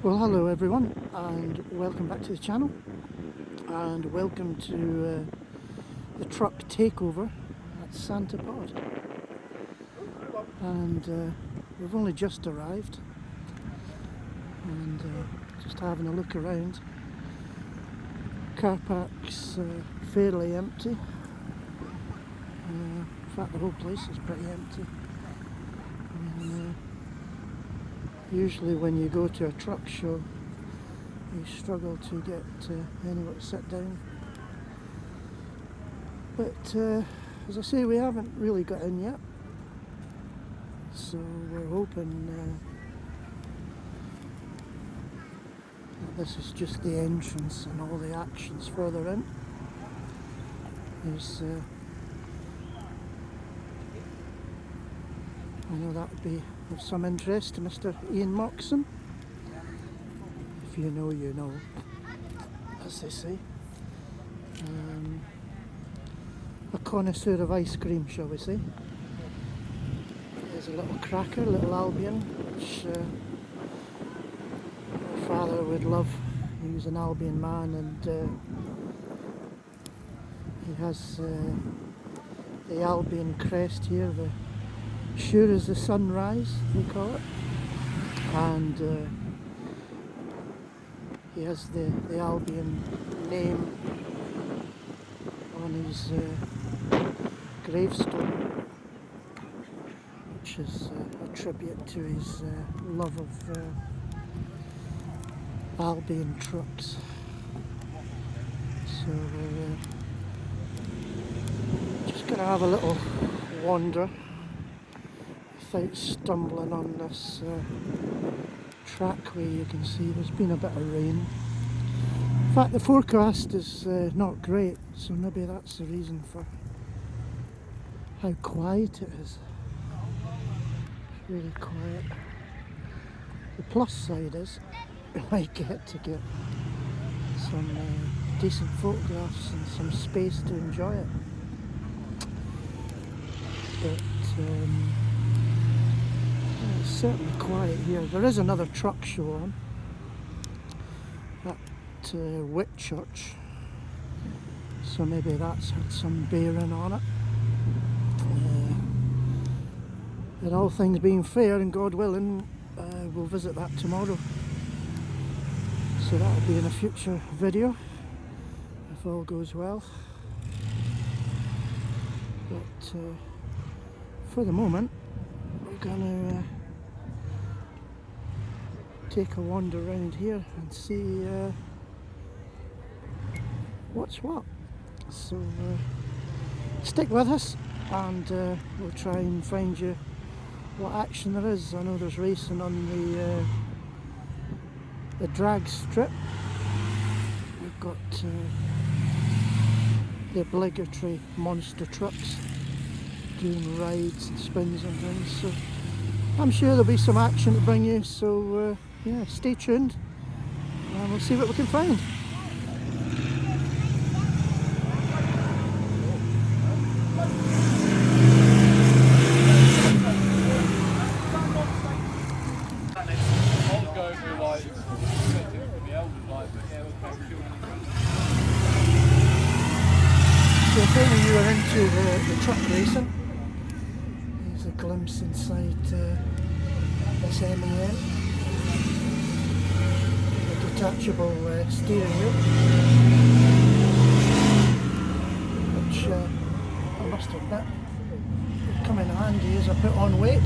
Well, hello everyone, and welcome back to the channel, and welcome to the truck takeover at Santa Pod. And we've only just arrived, and just having a look around. Car park's fairly empty. In fact, the whole place is pretty empty. And, usually when you go to a truck show, you struggle to get anywhere to sit down. But as I say, we haven't really got in yet. So we're hoping that this is just the entrance and all the action's further in. There's I know that would be of some interest to Mr. Ian Moxon. If you know, you know, as they say. A connoisseur of ice cream, shall we say. There's a little cracker, little Albion, which my father would love. He was an Albion man, and he has the Albion crest here, the sure as the sunrise, they call it, and he has the Albion name on his gravestone, which is a tribute to his love of Albion trucks. So we're just going to have a little wander without stumbling on this trackway. You can see there's been a bit of rain. In fact, the forecast is not great, so maybe that's the reason for how quiet it is. It's really quiet. The plus side is we might get some decent photographs and some space to enjoy it. But it's certainly quiet here. There is another truck show on at Whitchurch, so maybe that's had some bearing on it. And all things being fair and God willing, we'll visit that tomorrow. So that'll be in a future video if all goes well. But for the moment, we're going to take a wander around here and see what's what. So stick with us, and we'll try and find you what action there is. I know there's racing on the drag strip. We've got the obligatory monster trucks doing rides and spins and things, so I'm sure there'll be some action to bring you. So yeah, stay tuned and we'll see what we can find. So if any of you are into the truck racing, here's a glimpse inside this MEN, the detachable steering wheel, which I must admit would come in handy as I put on weight.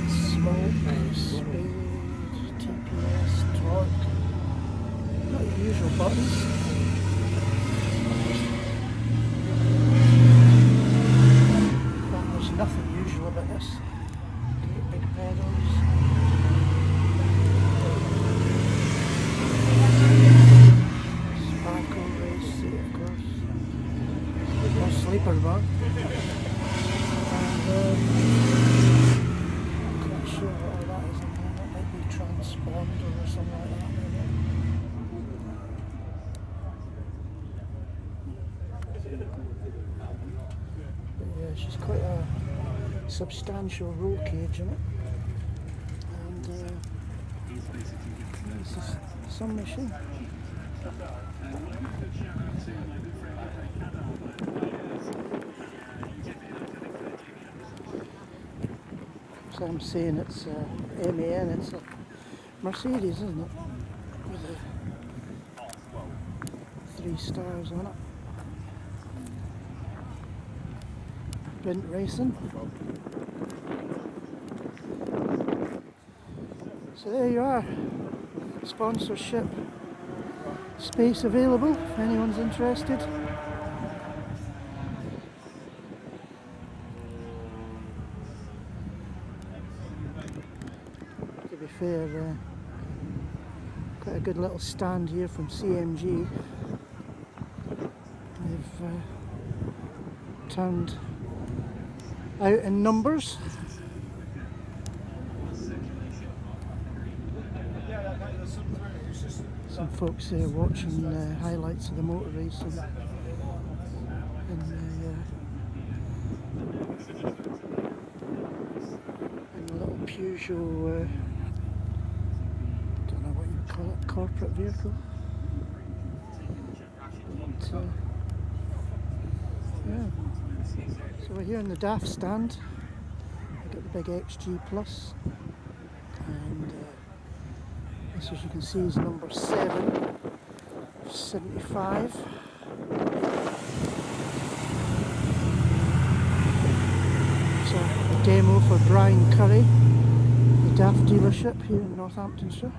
Smoke, speed, TPS, torque, not the usual buttons. There's nothing usual about this. Great big pedals. Sparkle race seat, of course. No sleeper bar. And I'm not quite sure what all that is in there. That might be transponder or something like that. But yeah, she's quite a substantial roll cage in it, and this is some machine. So I'm saying it's MAN, it's a Mercedes, isn't it? With the 3 stars on it. Bint Racing. So there you are. Sponsorship space available if anyone's interested. To be fair, quite a good little stand here from CMG. They've turned out in numbers. Some folks there watching highlights of the motor racing in the little Peugeot, don't know what you call it, corporate vehicle. But, yeah. So we're here in the DAF stand. We've got the big XG Plus, and this, as you can see, is number 7 of 75. So a demo for Brian Curry, the DAF dealership here in Northamptonshire.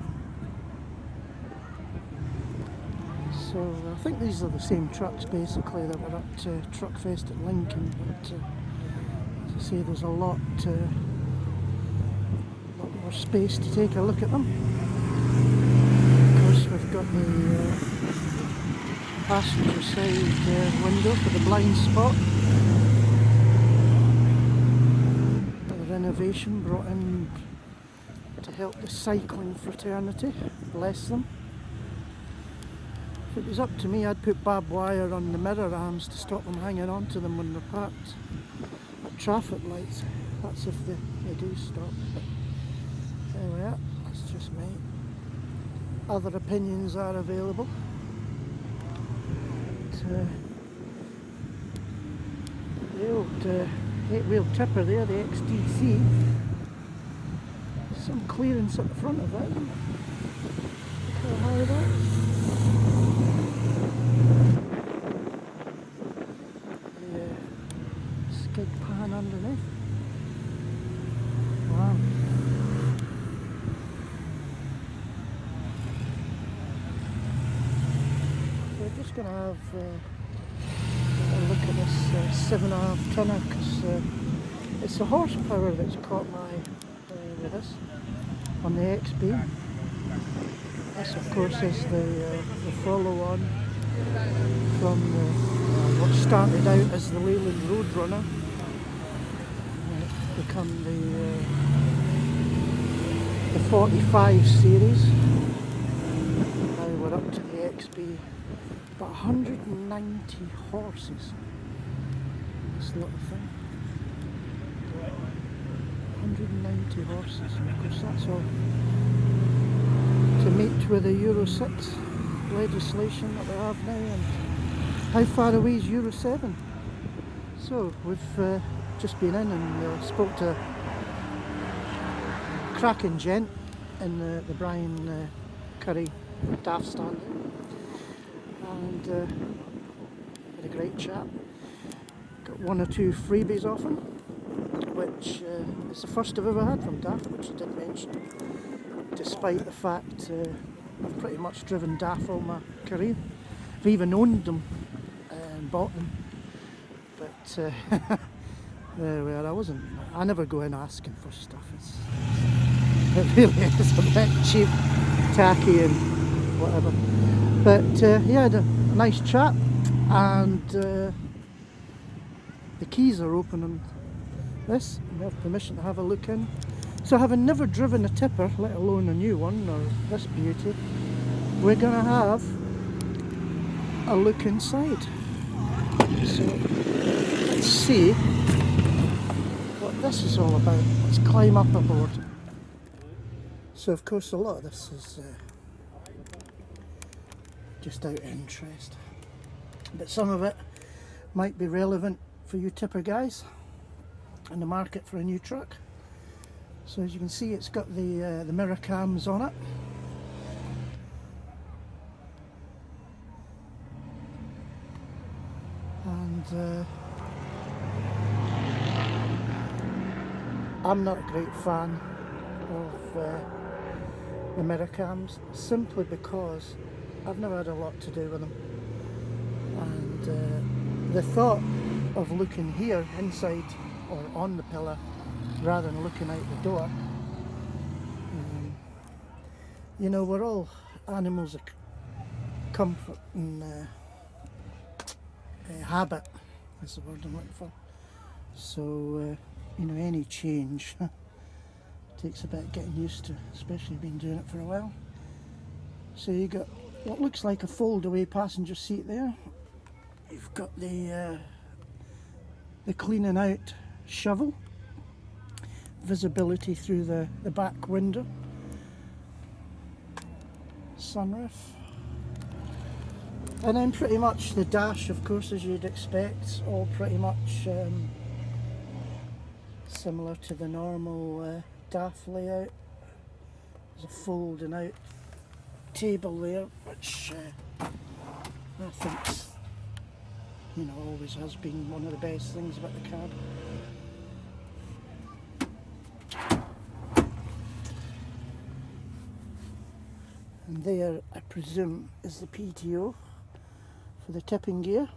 So I think these are the same trucks basically that were at Truckfest at Lincoln, but as I say, there's a lot more space to take a look at them. Of course, we've got the passenger side window for the blind spot. The renovation brought in to help the cycling fraternity, bless them. If it was up to me, I'd put barbed wire on the mirror arms to stop them hanging on to them when they're parked at traffic lights. That's if they do stop. But anyway, that's just me. Other opinions are available. But, the old 8-wheel tipper there, the XTC. There's some clearance at the front of it. Look how high that is. Skid pan underneath. Wow. So we're just going to have a look at this 7.5 tonner, because it's the horsepower that's caught my eye with us on the XB. This, of course, is the follow-on from what started out as the Leyland Roadrunner. It's become the 45 series. Now we're up to the XB. About 190 horses. This little thing. 190 horses, and of course that's all to meet with the Euro 6 legislation that we have now. And how far away is Euro 7? So we've just been in and spoke to a cracking gent in the Brian Curry DAF stand, and had a great chat. Got 1 or 2 freebies off him, which is the first I've ever had from DAF, which he did mention, despite the fact I've pretty much driven DAF all my career. I've even owned them and bought them, but well, I never go in asking for stuff. It really is a bit cheap, tacky and whatever. But yeah, had a nice chat, and the keys are open on this. We have permission to have a look in. So having never driven a tipper, let alone a new one, or this beauty, we're going to have a look inside. So let's see what this is all about. Let's climb up aboard. So of course a lot of this is just out of interest, but some of it might be relevant for you tipper guys in the market for a new truck. So as you can see, it's got the mirror cams on it. And I'm not a great fan of the mirror cams, simply because I've never had a lot to do with them. And the thought of looking here inside or on the pillar rather than looking out the door, you know, we're all animals of comfort and habit is the word I'm looking for. So you know, any change takes a bit of getting used to, especially been doing it for a while. So you got what looks like a fold-away passenger seat there. You've got the cleaning out shovel, visibility through the back window, sunroof, and then pretty much the dash, of course, as you'd expect, all pretty much similar to the normal DAF layout. There's a folding out table there, which I think's, you know, always has been one of the best things about the cab. And there, I presume, is the PTO for the tipping gear.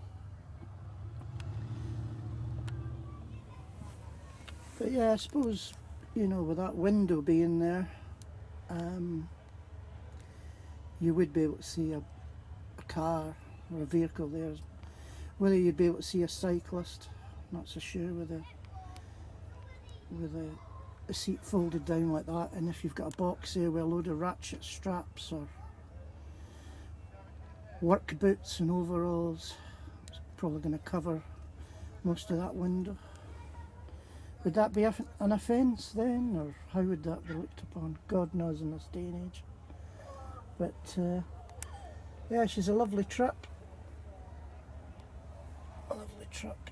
But yeah, I suppose, you know, with that window being there, you would be able to see a car or a vehicle there. Whether you'd be able to see a cyclist, not so sure, with a seat folded down like that, and if you've got a box there with a load of ratchet straps or work boots and overalls, it's probably going to cover most of that window. Would that be an offence then, or how would that be looked upon? God knows in this day and age. But yeah, she's a lovely truck. A lovely truck.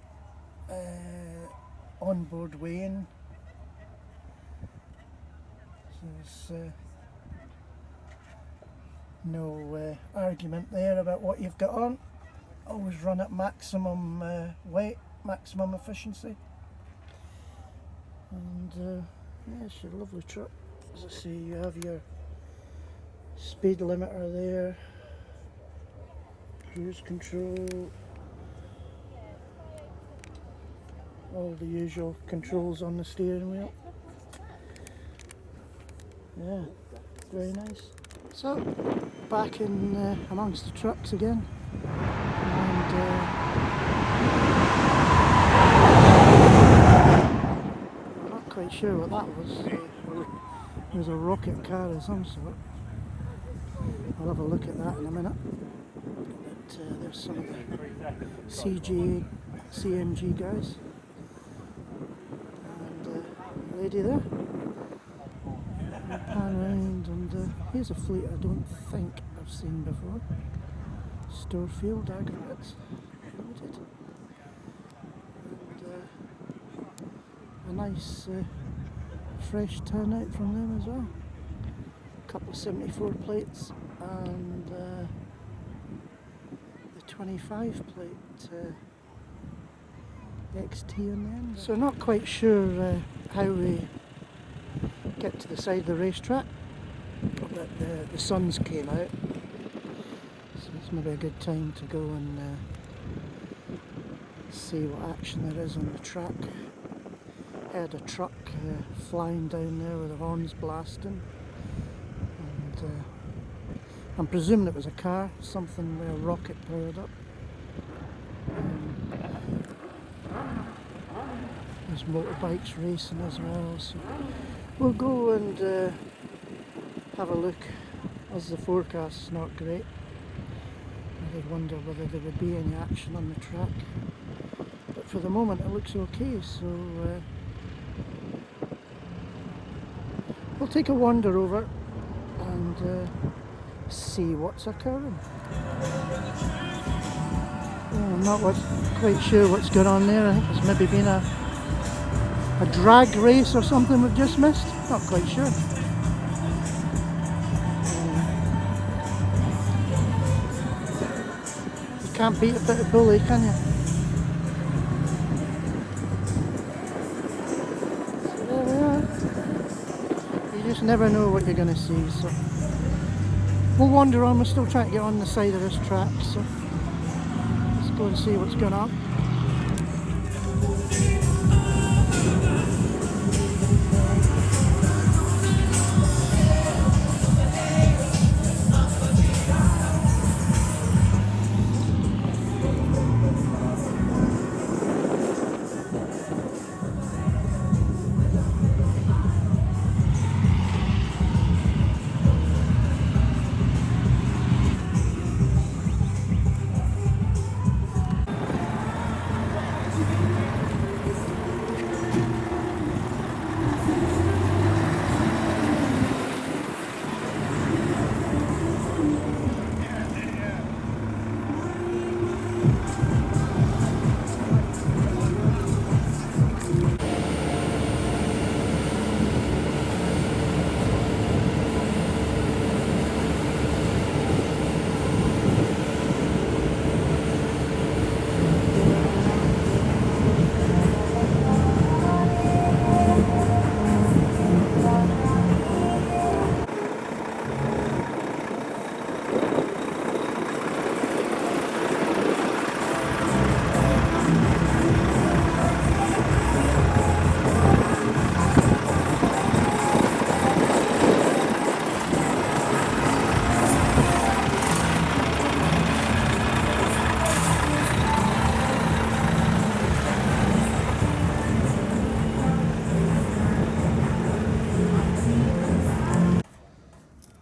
Onboard weighing. So there's no argument there about what you've got on. Always run at maximum weight, maximum efficiency. And yeah, it's a lovely truck. As I say, you have your speed limiter there, cruise control, all the usual controls on the steering wheel. Yeah, very nice. So, back in amongst the trucks again, and I'm not quite sure what that was. It was a rocket car of some sort. I'll have a look at that in a minute. But there's some of the CMG guys. And a lady there. Pan round, and here's a fleet I don't think I've seen before. Storefield Aggregates Limited. And a nice fresh turnout from them as well. A couple of 74 plates and the 25 plate XT in the end. So not quite sure how we get to the side of the racetrack, but the sun's came out, so it's maybe a good time to go and see what action there is on the track. I had a truck flying down there with the horns blasting, and I'm presuming it was a car, something with a rocket powered up. There's motorbikes racing as well, so we'll go and have a look, as the forecast's not great. I did wonder whether there would be any action on the track, but for the moment it looks okay, so we'll take a wander over and see what's occurring. I'm not quite sure what's going on there. I think there's maybe been a drag race or something we've just missed. Not quite sure. You can't beat a bit of bully, can you? So there we are. You just never know what you're going to see. So we'll wander on. We're still trying to get on the side of this track. So let's go and see what's going on.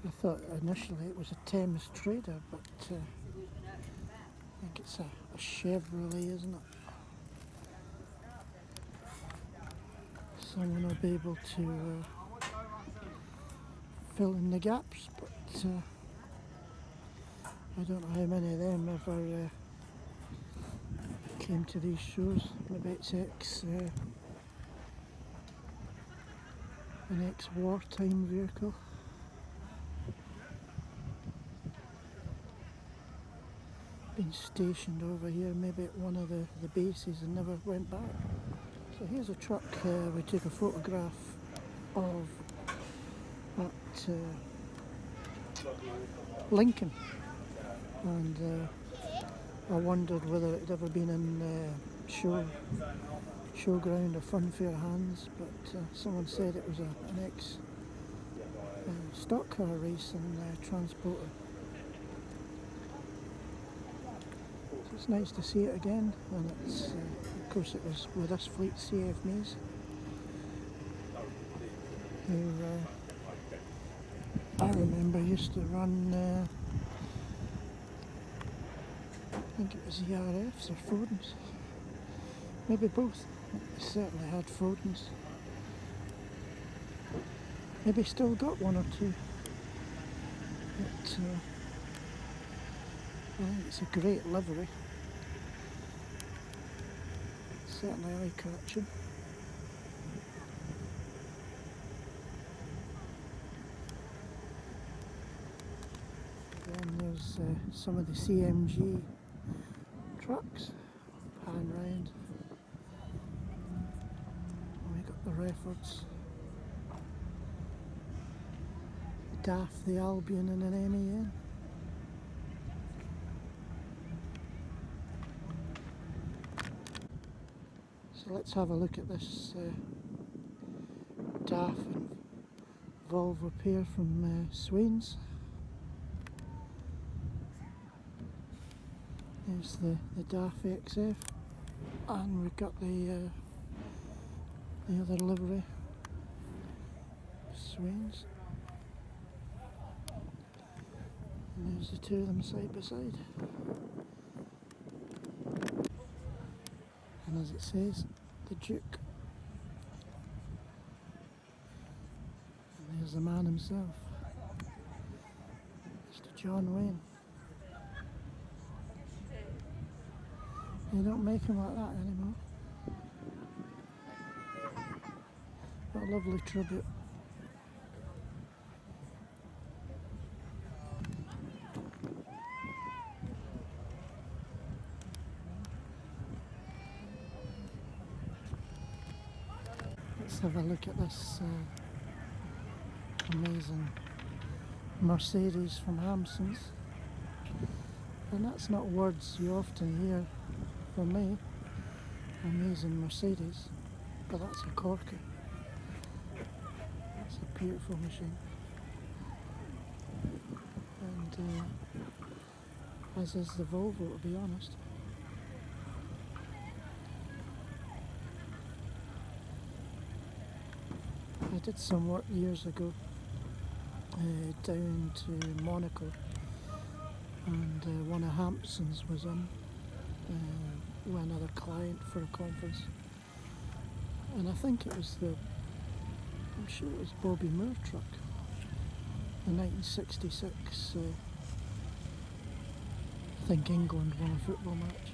I thought initially it was a Thames Trader, but I think it's a Chevrolet, isn't it? Someone will be able to fill in the gaps, but I don't know how many of them ever came to these shows. Maybe it's an ex-wartime vehicle. Been stationed over here, maybe at one of the bases, and never went back. So here's a truck we took a photograph of at Lincoln, and I wondered whether it had ever been in showground or fun fair hands, but someone said it was an ex stock car racing transporter. It's nice to see it again, and it's of course it was with this fleet CF Mays, who I remember used to run I think it was ERFs or Fodens, maybe both. They certainly had Fodens, maybe still got one or two, but I think it's a great livery. Certainly eye-catching. Then there's some of the CMG trucks. Pan round. We got the Reffords, the DAF, the Albion, and an MEN. So let's have a look at this DAF and Volvo pair from Swains. There's the DAF XF, and we've got the other livery, Swains. And there's the two of them side by side. And as it says, the Duke. And there's was the man himself, Mr. John Wayne. You don't make them like that anymore. What a lovely tribute. Let's have a look at this amazing Mercedes from Hampson's. And that's not words you often hear from me. Amazing Mercedes. But that's a corker. It's a beautiful machine. And as is the Volvo, to be honest. I did some work years ago down to Monaco, and one of Hampson's was in with another client for a conference, and I think it was I'm sure it was Bobby Moore truck, the 1966, I think England won a football match,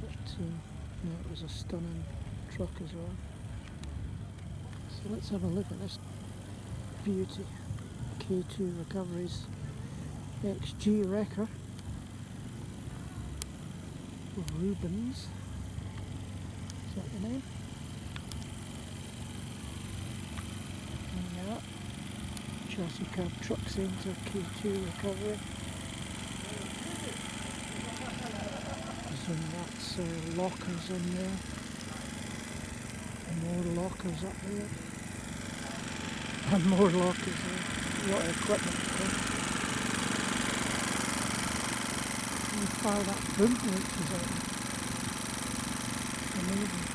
but yeah, it was a stunning truck as well. So let's have a look at this beauty. K2 Recoveries XG Wrecker. Rubens. Is that the name? Yeah. Chassis Cab Truck Centre K2 Recovery. So that's lockers in there. More lockers up there. And more lockers there. A lot of equipment. You fire that boom reaches out. Amazing.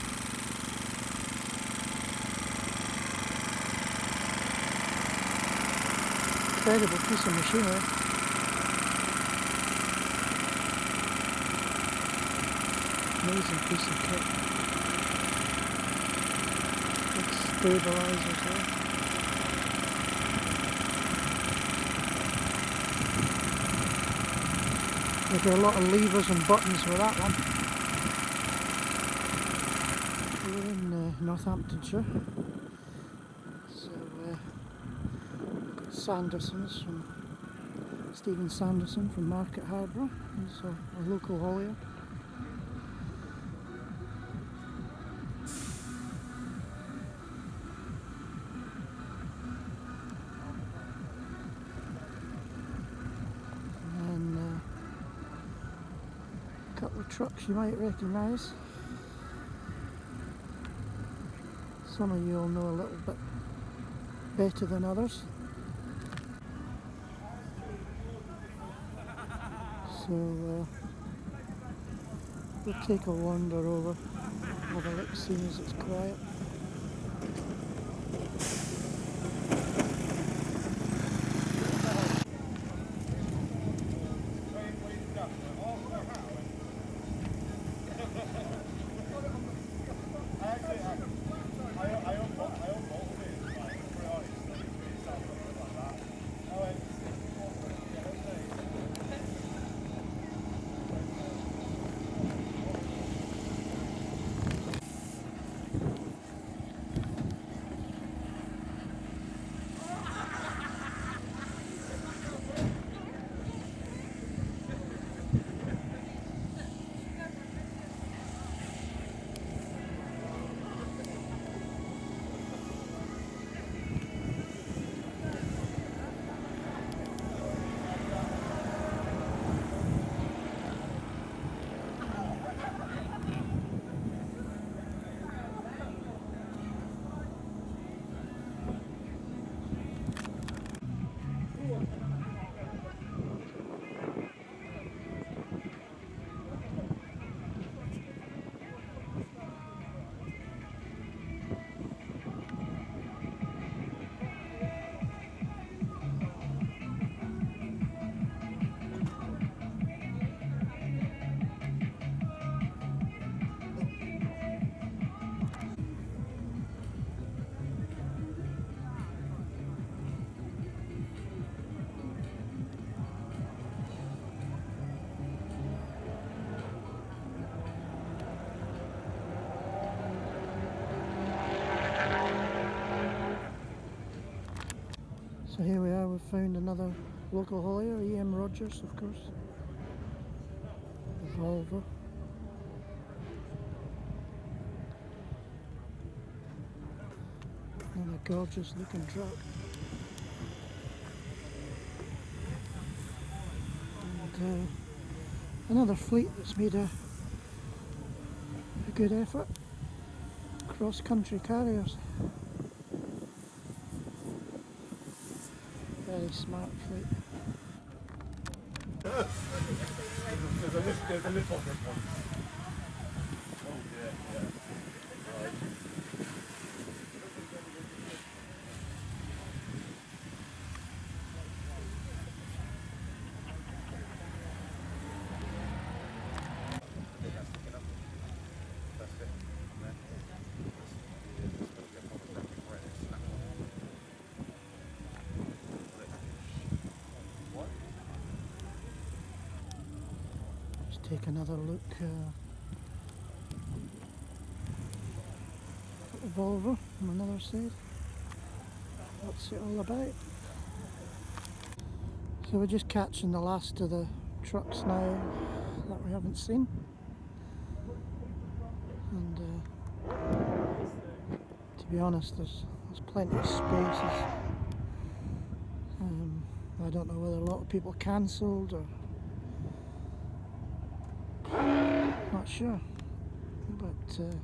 Incredible piece of machinery. Amazing piece of kit. Big stabilizers there. There are a lot of levers and buttons with that one. We're in Northamptonshire. So we've got Sanderson's from Stephen Sanderson from Market Harborough. He's a local haulier. Couple of trucks you might recognise. Some of you will know a little bit better than others. So we'll take a wander over, have a look, see as it's quiet. we've found another local haulier, EM Rogers, of course. The Volvo. Another gorgeous looking truck. And another fleet that's made a good effort. Cross-country carriers. Very smart fleet. There's a little one. Oh yeah. Right. Let's take another look at the Volvo on another side. What's it all about? So we're just catching the last of the trucks now that we haven't seen. And to be honest, there's plenty of spaces. I don't know whether a lot of people cancelled or not sure, but the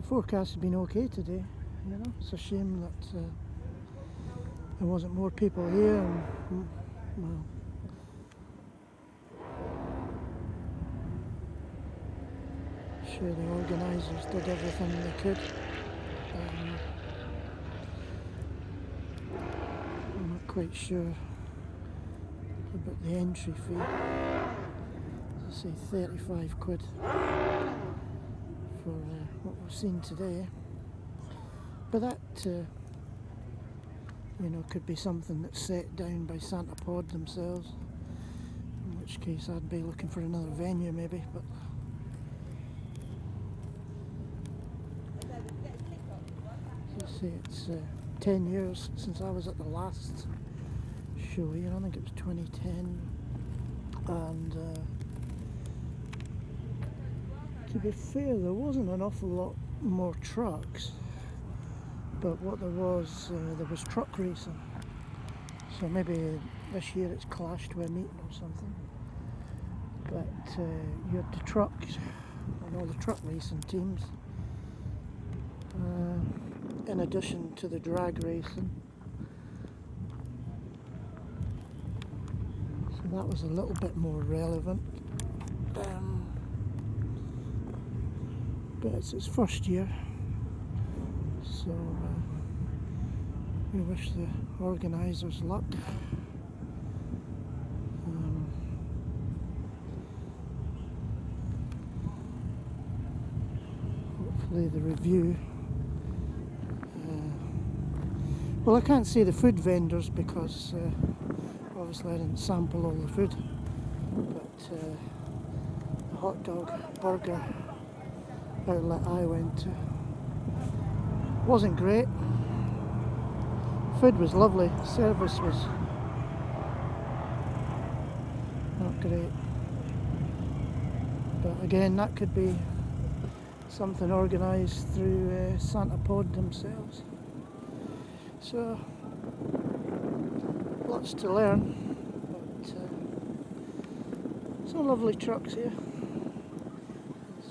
forecast has been okay today. You know, it's a shame that there wasn't more people here. And, well, sure the organisers did everything they could. I'm not quite sure about the entry fee. As I say, 35 quid for what we've seen today. But that, you know, could be something that's set down by Santa Pod themselves. In which case I'd be looking for another venue maybe. But as I say, it's 10 years since I was at the last show here. I think it was 2010. And to be fair, there wasn't an awful lot more trucks. But what there was truck racing. So maybe this year it's clashed with a meeting or something. But you had the trucks and all the truck racing teams. In addition to the drag racing. So that was a little bit more relevant. But it's its first year. So we wish the organisers luck. Hopefully the review. Well, I can't see the food vendors because obviously I didn't sample all the food. But the hot dog burger outlet I went to wasn't great. Food was lovely, service was not great. But again, that could be something organised through Santa Pod themselves. So, lots to learn, but some lovely trucks here.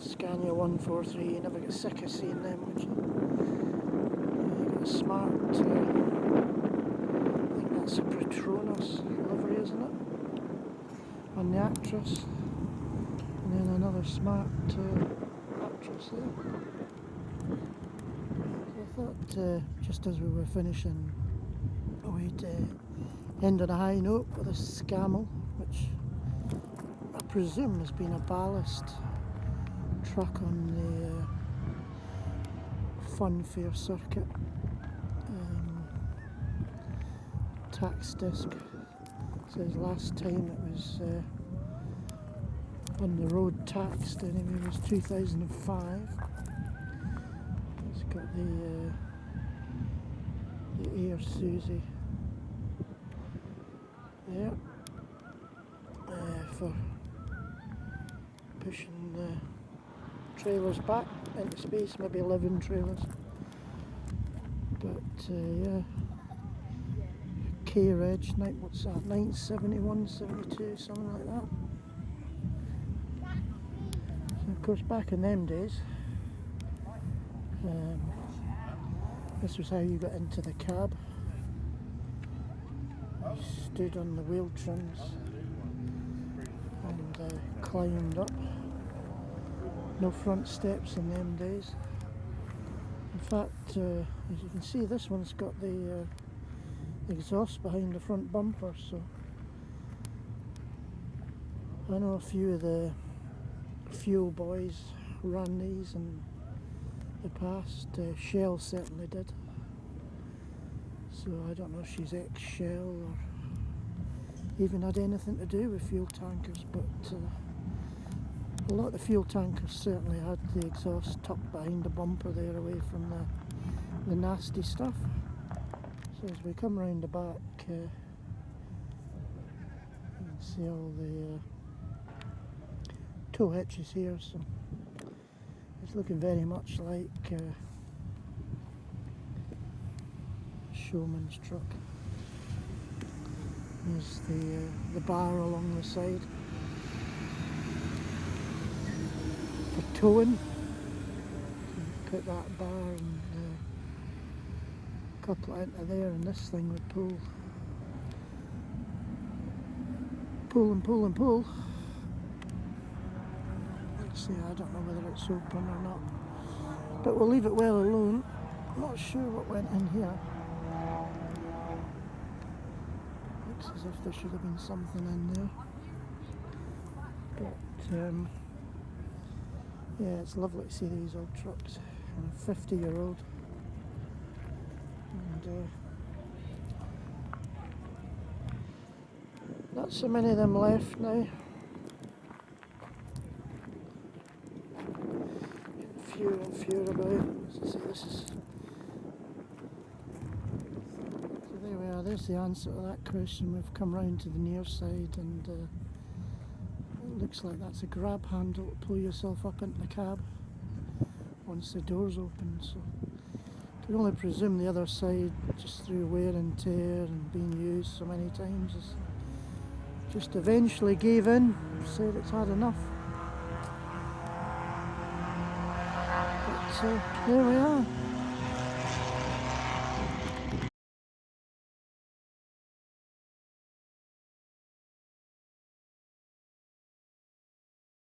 Scania 143, you never get sick of seeing them, would you? You got a smart, I think that's a Petronas livery, isn't it? On the Actress. And then another smart Actress there. So I thought, just as we were finishing, we'd end on a high note with a Scammell, which I presume has been a ballast truck on the Fun Fair circuit. Tax disc says last time it was on the road taxed anyway was 2005. It's got the Air Susie for pushing trailers back into space, maybe 11 trailers. But yeah, K-Reg, what's that, 971, 72, something like that. So of course back in them days, this was how you got into the cab. You stood on the wheel trims and climbed up. No front steps in them days. In fact, as you can see, this one's got the exhaust behind the front bumper, so I know a few of the fuel boys ran these in the past. Shell certainly did. So I don't know if she's ex-Shell or even had anything to do with fuel tankers, but a lot of the fuel tankers certainly had the exhaust tucked behind the bumper there, away from the nasty stuff. So as we come round the back, you can see all the tow hitches here, so it's looking very much like showman's truck. There's the bar along the side for towing. You put that bar and couple it into there, and this thing would pull and pull and pull. Let's see, I don't know whether it's open or not, but we'll leave it well alone. I'm not sure what went in here. Looks as if there should have been something in there, but yeah, it's lovely to see these old trucks. 50-year-old, and not so many of them left now. Fewer and fewer about. As I say, this is. So there we are. There's the answer to that question. We've come round to the near side, and it looks like that's a grab handle to pull yourself up into the cab once the doors open. So I can only presume the other side, just through wear and tear and being used so many times, is just eventually gave in, said it's had enough. But there we are.